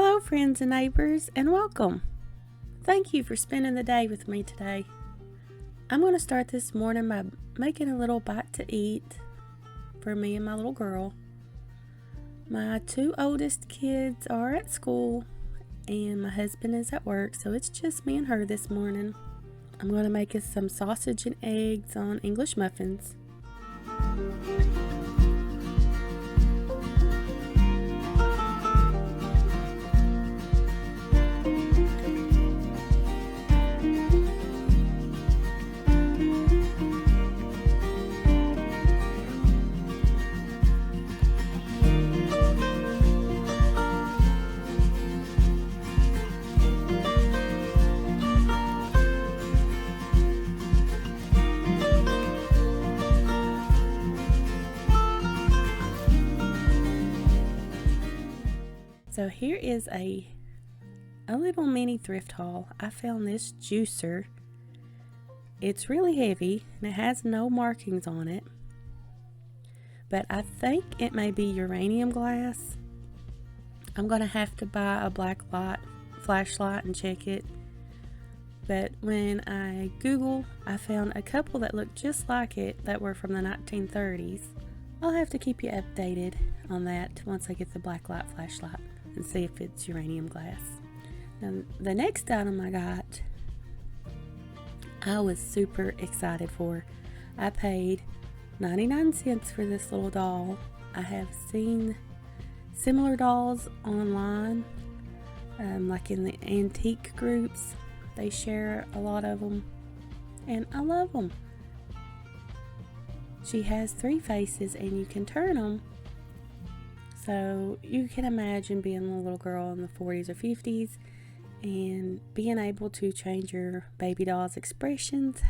Hello friends and neighbors, and welcome. Thank you for spending the day with me today. I'm going to start this morning by making a little bite to eat for me and my little girl. My two oldest kids are at school and my husband is at work, so it's just me and her this morning. I'm going to make us some sausage and eggs on English muffins. So here is a little mini thrift haul. I found this juicer. It's really heavy and it has no markings on it, but I think it may be uranium glass. I'm gonna have to buy a black light flashlight and check it, but when I Google, I found a couple that looked just like it that were from the 1930s. I'll have to keep you updated on that once I get the black light flashlight and see if it's uranium glass. Now, the next item I got, I was super excited for. I paid 99 cents for this little doll. I have seen similar dolls online, like in the antique groups. They share a lot of them, and I love them. She has 3 faces, and you can turn them. So you can imagine being a little girl in the 40s or 50s and being able to change your baby doll's expressions.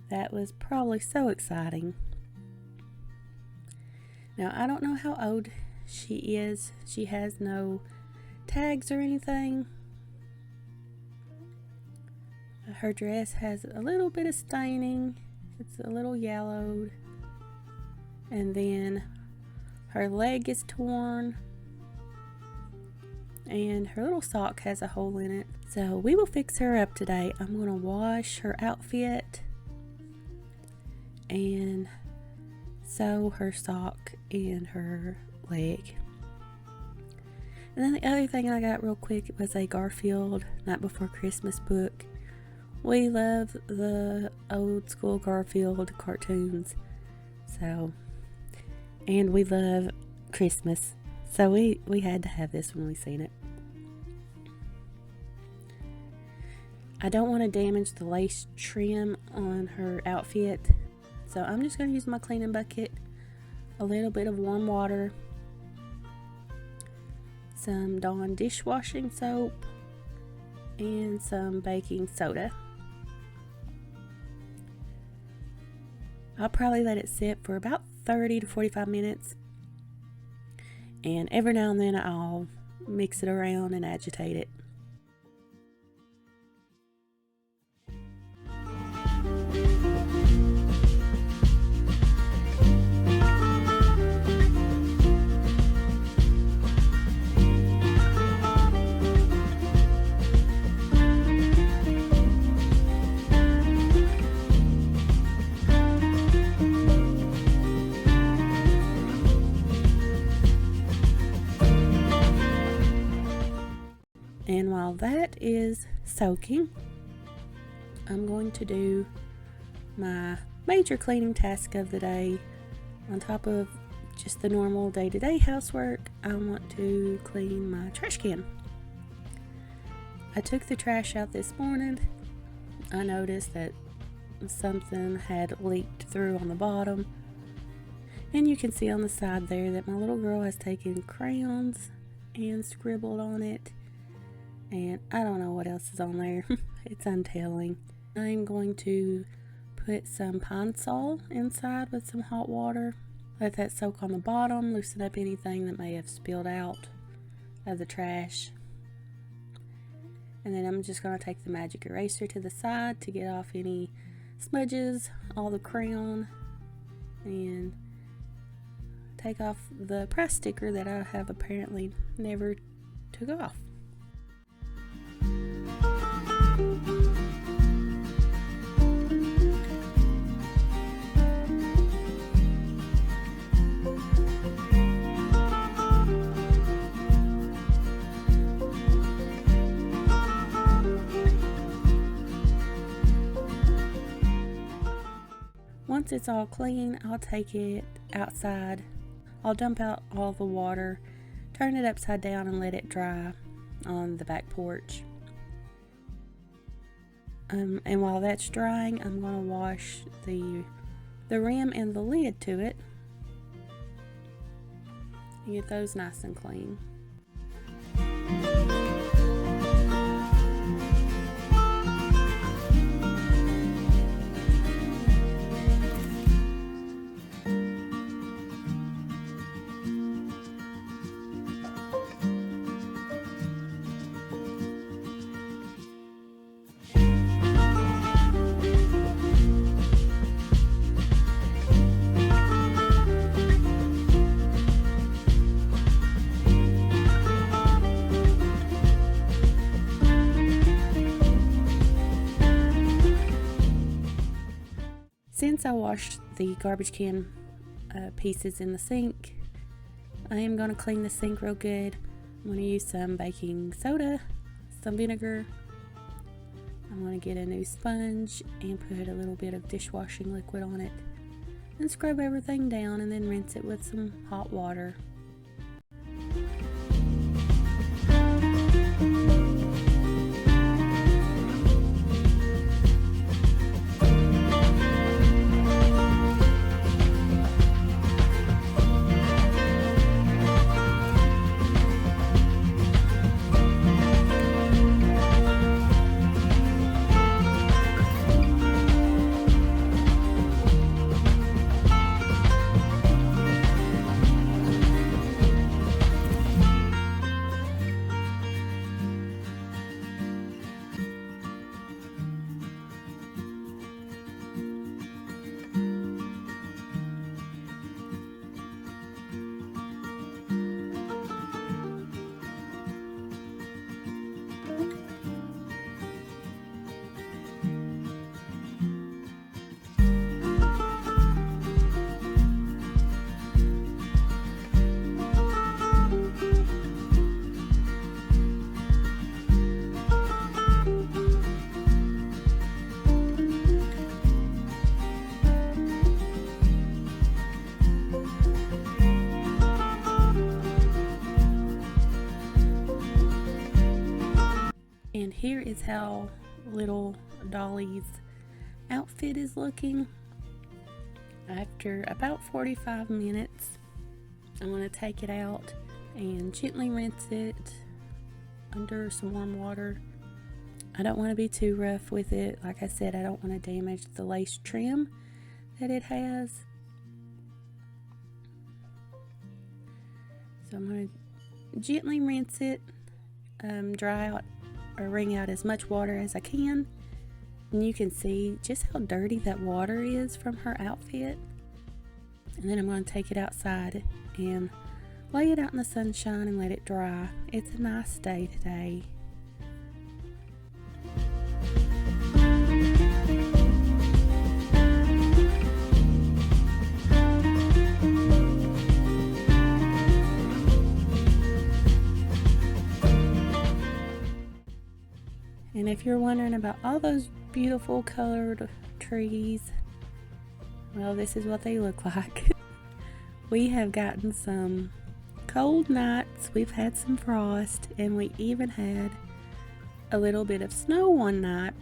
That was probably so exciting. Now, I don't know how old she is. She has no tags or anything. Her dress has a little bit of staining. It's a little yellowed. And then her leg is torn. And her little sock has a hole in it. So we will fix her up today. I'm going to wash her outfit and sew her sock and her leg. And then the other thing I got real quick was a Garfield Night Before Christmas book. We love the old school Garfield cartoons. And we love Christmas. So we had to have this when we seen it. I don't want to damage the lace trim on her outfit, so I'm just going to use my cleaning bucket, a little bit of warm water, some Dawn dishwashing soap, and some baking soda. I'll probably let it sit for about 30 to 45 minutes. And every now and then I'll mix it around and agitate it. And while that is soaking, I'm going to do my major cleaning task of the day. On top of just the normal day-to-day housework, I want to clean my trash can. I took the trash out this morning. I noticed that something had leaked through on the bottom. And you can see on the side there that my little girl has taken crayons and scribbled on it. And I don't know what else is on there. It's untelling. I'm going to put some Pine Sol inside with some hot water. Let that soak on the bottom, loosen up anything that may have spilled out of the trash. And then I'm just going to take the magic eraser to the side to get off any smudges, all the crayon, and take off the price sticker that I have apparently never took off. Once it's all clean, I'll take it outside. I'll dump out all the water, turn it upside down, and let it dry on the back porch. And while that's drying, I'm going to wash the rim and the lid to it and get those nice and clean. Since I washed the garbage can pieces in the sink, I am going to clean the sink real good. I'm going to use some baking soda, some vinegar. I'm going to get a new sponge and put a little bit of dishwashing liquid on it and scrub everything down, and then rinse it with some hot water. And here is how little Dolly's outfit is looking. After about 45 minutes, I'm going to take it out and gently rinse it under some warm water. I don't want to be too rough with it. Like I said, I don't want to damage the lace trim that it has. So I'm going to gently rinse it, dry out or wring out as much water as I can. And you can see just how dirty that water is from her outfit. And then I'm going to take it outside and lay it out in the sunshine and let it dry. It's a nice day today. And if you're wondering about all those beautiful colored trees, well, this is what they look like. We have gotten some cold nights, we've had some frost, and we even had a little bit of snow one night,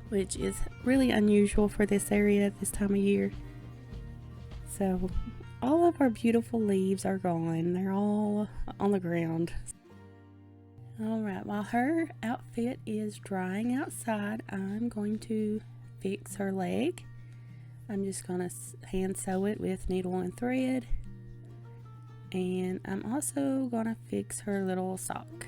which is really unusual for this area at this time of year. So all of our beautiful leaves are gone. They're all on the ground. Alright, while her outfit is drying outside, I'm going to fix her leg. I'm just going to hand sew it with needle and thread. And I'm also going to fix her little sock.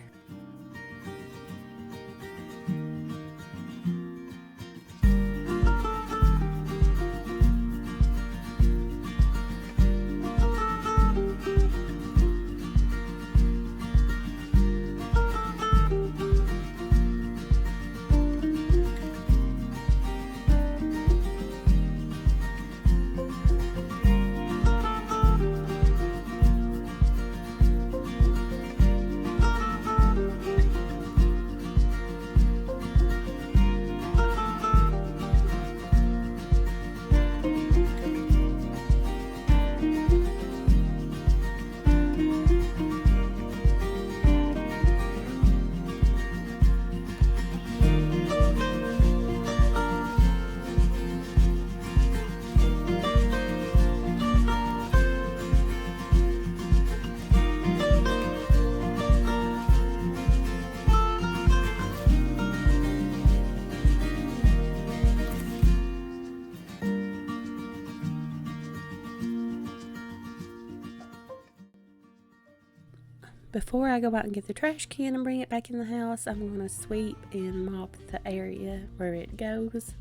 Before I go out and get the trash can and bring it back in the house, I'm going to sweep and mop the area where it goes.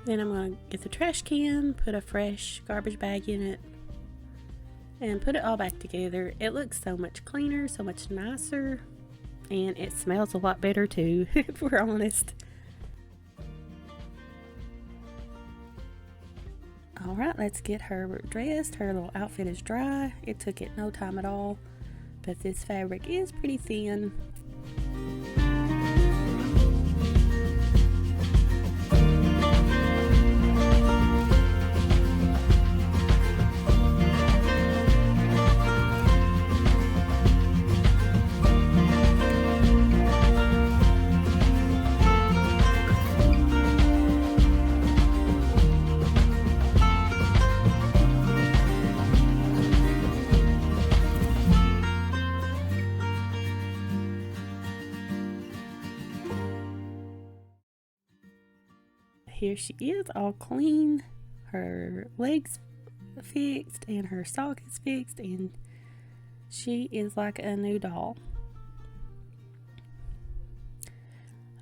Then I'm going to get the trash can, put a fresh garbage bag in it, and put it all back together. It looks so much cleaner, so much nicer, and it smells a lot better too, if we're honest. Alright, let's get her dressed. Her little outfit is dry. It took it no time at all, but this fabric is pretty thin. Here she is, all clean. Her legs fixed and her sockets fixed, and she is like a new doll.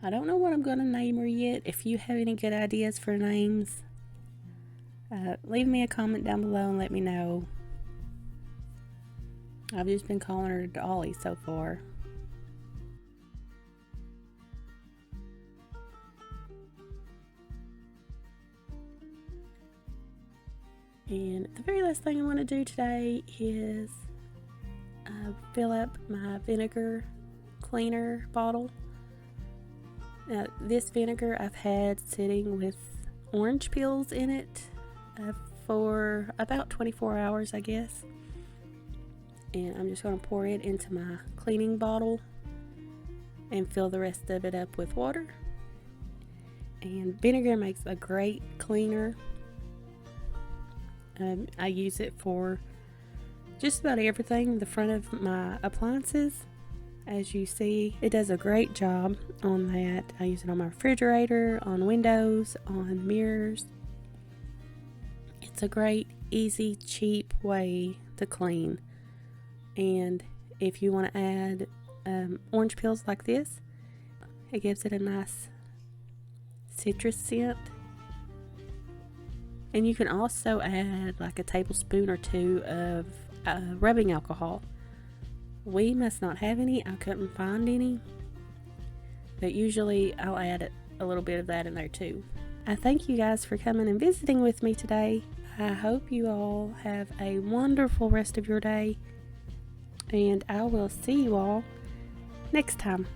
I don't know what I'm going to name her yet. If you have any good ideas for names, leave me a comment down below and let me know. I've just been calling her Dolly so far. And the very last thing I want to do today is fill up my vinegar cleaner bottle. Now, this vinegar I've had sitting with orange peels in it for about 24 hours, I guess. And I'm just going to pour it into my cleaning bottle and fill the rest of it up with water. And vinegar makes a great cleaner. I use it for just about everything. The front of my appliances, as you see, it does a great job on that. I use it on my refrigerator, on windows, on mirrors. It's a great, easy, cheap way to clean. And if you want to add orange peels like this, it gives it a nice citrus scent. And you can also add like a tablespoon or two of rubbing alcohol. We must not have any. I couldn't find any. But usually I'll add a little bit of that in there too. I thank you guys for coming and visiting with me today. I hope you all have a wonderful rest of your day. And I will see you all next time.